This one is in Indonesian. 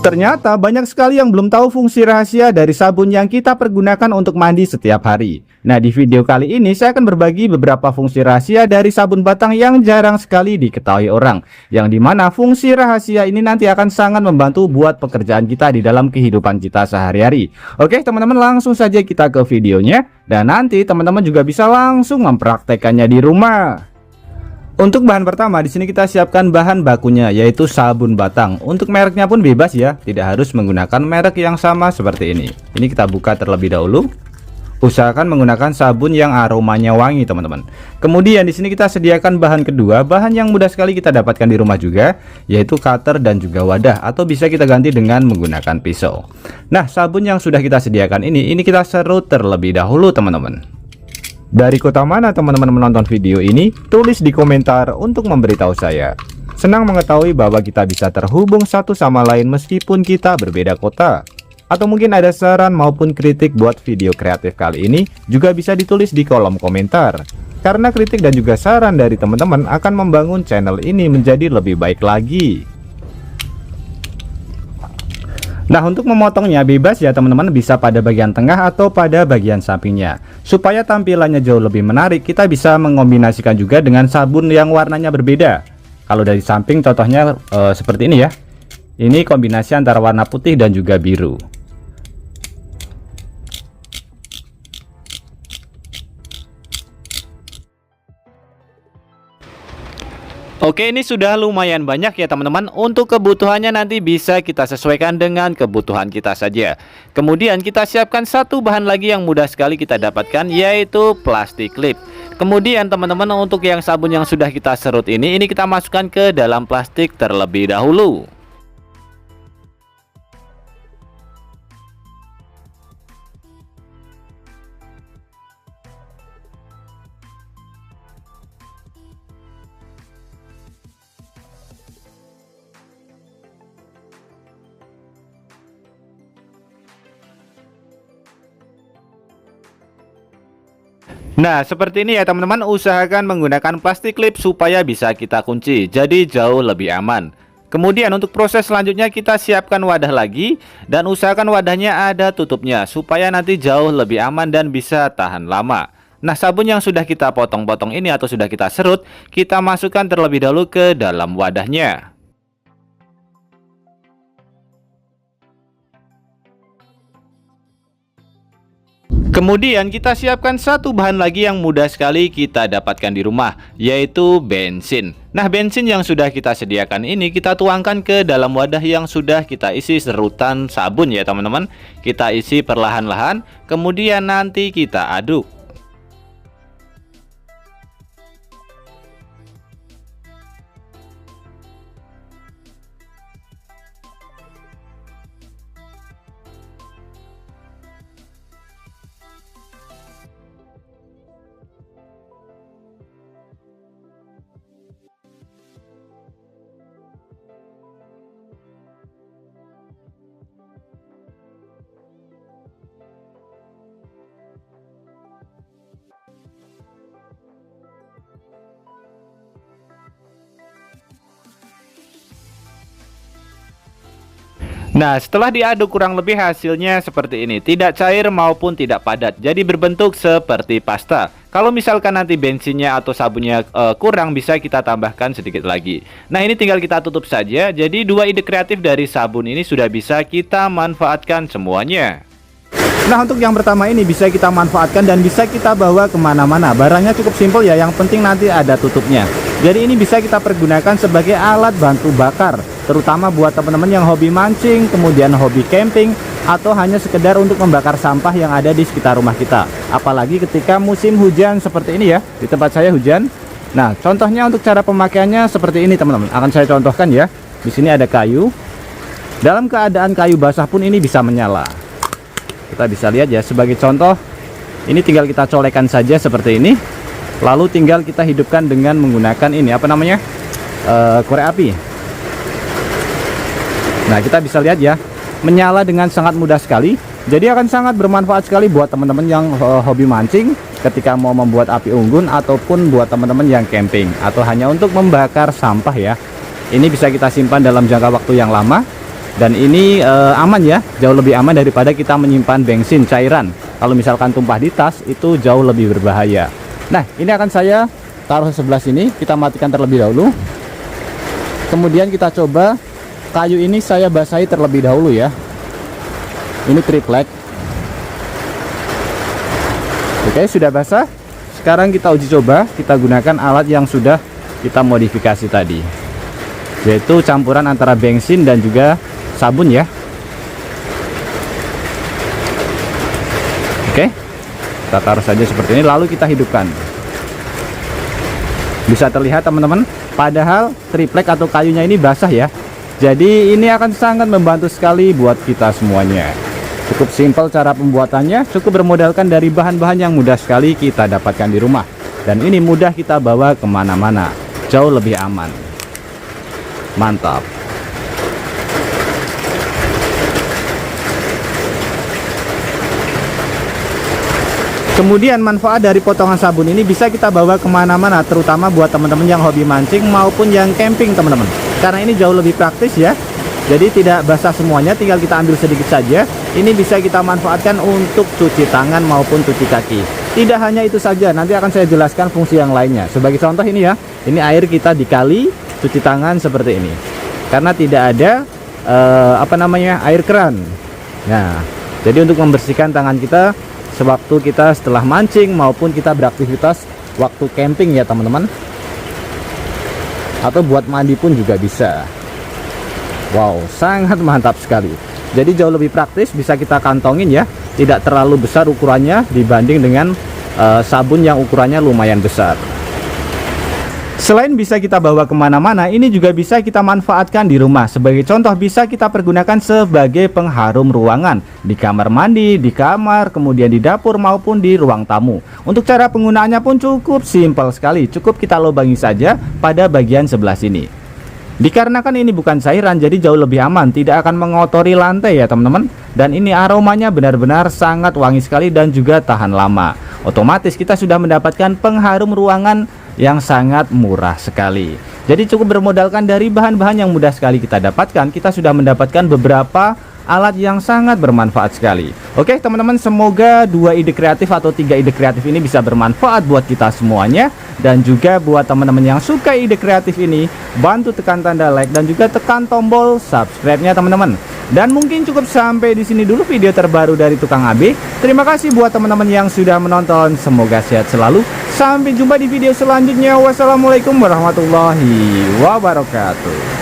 Ternyata banyak sekali yang belum tahu fungsi rahasia dari sabun yang kita pergunakan untuk mandi setiap hari. Nah, di video kali ini saya akan berbagi beberapa fungsi rahasia dari sabun batang yang jarang sekali diketahui orang, yang dimana fungsi rahasia ini nanti akan sangat membantu buat pekerjaan kita di dalam kehidupan kita sehari-hari. Oke teman-teman, langsung saja kita ke videonya, dan nanti teman-teman juga bisa langsung mempraktekannya di rumah. Untuk bahan pertama, di sini kita siapkan bahan bakunya, yaitu sabun batang. Untuk mereknya pun bebas ya, tidak harus menggunakan merek yang sama seperti ini. Ini kita buka terlebih dahulu. Usahakan menggunakan sabun yang aromanya wangi, teman-teman. Kemudian di sini kita sediakan bahan kedua, bahan yang mudah sekali kita dapatkan di rumah juga, yaitu cutter dan juga wadah, atau bisa kita ganti dengan menggunakan pisau. Nah, sabun yang sudah kita sediakan ini kita serut terlebih dahulu, teman-teman. Dari kota mana teman-teman menonton video ini? Tulis di komentar untuk memberitahu saya. Senang mengetahui bahwa kita bisa terhubung satu sama lain meskipun kita berbeda kota. Atau mungkin ada saran maupun kritik buat video kreatif kali ini juga bisa ditulis di kolom komentar. Karena kritik dan juga saran dari teman-teman akan membangun channel ini menjadi lebih baik lagi. Nah, untuk memotongnya bebas ya teman-teman, bisa pada bagian tengah atau pada bagian sampingnya. Supaya tampilannya jauh lebih menarik, kita bisa mengombinasikan juga dengan sabun yang warnanya berbeda. Kalau dari samping contohnya seperti ini ya. Ini kombinasi antara warna putih dan juga biru. Oke, ini sudah lumayan banyak ya teman-teman. Untuk kebutuhannya nanti bisa kita sesuaikan dengan kebutuhan kita saja. Kemudian kita siapkan satu bahan lagi yang mudah sekali kita dapatkan, yaitu plastik clip. Kemudian teman-teman, untuk yang sabun yang sudah kita serut ini kita masukkan ke dalam plastik terlebih dahulu. Nah, seperti ini ya teman-teman, usahakan menggunakan plastik clip supaya bisa kita kunci, jadi jauh lebih aman. Kemudian untuk proses selanjutnya kita siapkan wadah lagi, dan usahakan wadahnya ada tutupnya supaya nanti jauh lebih aman dan bisa tahan lama. Nah, sabun yang sudah kita potong-potong ini atau sudah kita serut, kita masukkan terlebih dahulu ke dalam wadahnya. Kemudian kita siapkan satu bahan lagi yang mudah sekali kita dapatkan di rumah, yaitu bensin. Nah, bensin yang sudah kita sediakan ini kita tuangkan ke dalam wadah yang sudah kita isi serutan sabun ya teman-teman. Kita isi perlahan-lahan, kemudian nanti kita aduk. Nah, setelah diaduk kurang lebih hasilnya seperti ini, tidak cair maupun tidak padat, jadi berbentuk seperti pasta. Kalau misalkan nanti bensinnya atau sabunnya kurang, bisa kita tambahkan sedikit lagi. Nah, ini tinggal kita tutup saja. Jadi dua ide kreatif dari sabun ini sudah bisa kita manfaatkan semuanya. Nah, untuk yang pertama ini bisa kita manfaatkan dan bisa kita bawa kemana-mana. Barangnya cukup simpel ya, yang penting nanti ada tutupnya. Jadi ini bisa kita pergunakan sebagai alat bantu bakar, terutama buat teman-teman yang hobi mancing, kemudian hobi camping, atau hanya sekedar untuk membakar sampah yang ada di sekitar rumah kita. Apalagi ketika musim hujan seperti ini ya, di tempat saya hujan. Nah, contohnya untuk cara pemakaiannya seperti ini teman-teman. Akan saya contohkan ya. Di sini ada kayu. Dalam keadaan kayu basah pun ini bisa menyala. Kita bisa lihat ya, sebagai contoh, ini tinggal kita colekkan saja seperti ini. Lalu tinggal kita hidupkan dengan menggunakan ini, apa namanya, korek api. Nah, kita bisa lihat ya, menyala dengan sangat mudah sekali. Jadi akan sangat bermanfaat sekali buat teman-teman yang hobi mancing ketika mau membuat api unggun, ataupun buat teman-teman yang camping, atau hanya untuk membakar sampah ya. Ini bisa kita simpan dalam jangka waktu yang lama, Dan ini aman ya, jauh lebih aman daripada kita menyimpan bensin cairan. Kalau misalkan tumpah di tas itu jauh lebih berbahaya. Nah, ini akan saya taruh sebelah sini, kita matikan terlebih dahulu. Kemudian kita coba kayu ini saya basahi terlebih dahulu ya. Ini triplek. Oke, sudah basah. Sekarang kita uji coba, kita gunakan alat yang sudah kita modifikasi tadi, yaitu campuran antara bensin dan juga sabun ya. Oke, kita taruh saja seperti ini, lalu kita hidupkan. Bisa terlihat teman-teman, padahal triplek atau kayunya ini basah ya. Jadi ini akan sangat membantu sekali buat kita semuanya. Cukup simpel cara pembuatannya, cukup bermodalkan dari bahan-bahan yang mudah sekali kita dapatkan di rumah. Dan ini mudah kita bawa kemana-mana, jauh lebih aman. Mantap. Kemudian manfaat dari potongan sabun ini bisa kita bawa kemana-mana, terutama buat teman-teman yang hobi mancing maupun yang camping teman-teman. Karena ini jauh lebih praktis ya. Jadi tidak basah semuanya, tinggal kita ambil sedikit saja. Ini bisa kita manfaatkan untuk cuci tangan maupun cuci kaki. Tidak hanya itu saja, nanti akan saya jelaskan fungsi yang lainnya. Sebagai contoh ini ya, ini air kita di kali cuci tangan seperti ini. Karena tidak ada air keran. Nah, jadi untuk membersihkan tangan kita sewaktu kita setelah mancing maupun kita beraktivitas waktu camping ya teman-teman. Atau buat mandi pun juga bisa. Wow, sangat mantap sekali. Jadi jauh lebih praktis, bisa kita kantongin ya. Tidak terlalu besar ukurannya dibanding dengan sabun yang ukurannya lumayan besar. Selain bisa kita bawa kemana-mana, ini juga bisa kita manfaatkan di rumah. Sebagai contoh, bisa kita pergunakan sebagai pengharum ruangan di kamar mandi, di kamar, kemudian di dapur maupun di ruang tamu. Untuk cara penggunaannya pun cukup simpel sekali. Cukup kita lubangi saja pada bagian sebelah sini. Dikarenakan ini bukan cairan, jadi jauh lebih aman, tidak akan mengotori lantai ya teman-teman. Dan ini aromanya benar-benar sangat wangi sekali dan juga tahan lama. Otomatis kita sudah mendapatkan pengharum ruangan yang sangat murah sekali. Jadi cukup bermodalkan dari bahan-bahan yang mudah sekali kita dapatkan, kita sudah mendapatkan beberapa alat yang sangat bermanfaat sekali. Oke teman-teman, semoga 2 ide kreatif atau 3 ide kreatif ini bisa bermanfaat buat kita semuanya. Dan juga buat teman-teman yang suka ide kreatif ini, bantu tekan tanda like dan juga tekan tombol subscribe-nya teman-teman. Dan mungkin cukup sampai di sini dulu video terbaru dari Tukang AB. Terima kasih buat teman-teman yang sudah menonton. Semoga sehat selalu. Sampai jumpa di video selanjutnya. Wassalamualaikum warahmatullahi wabarakatuh.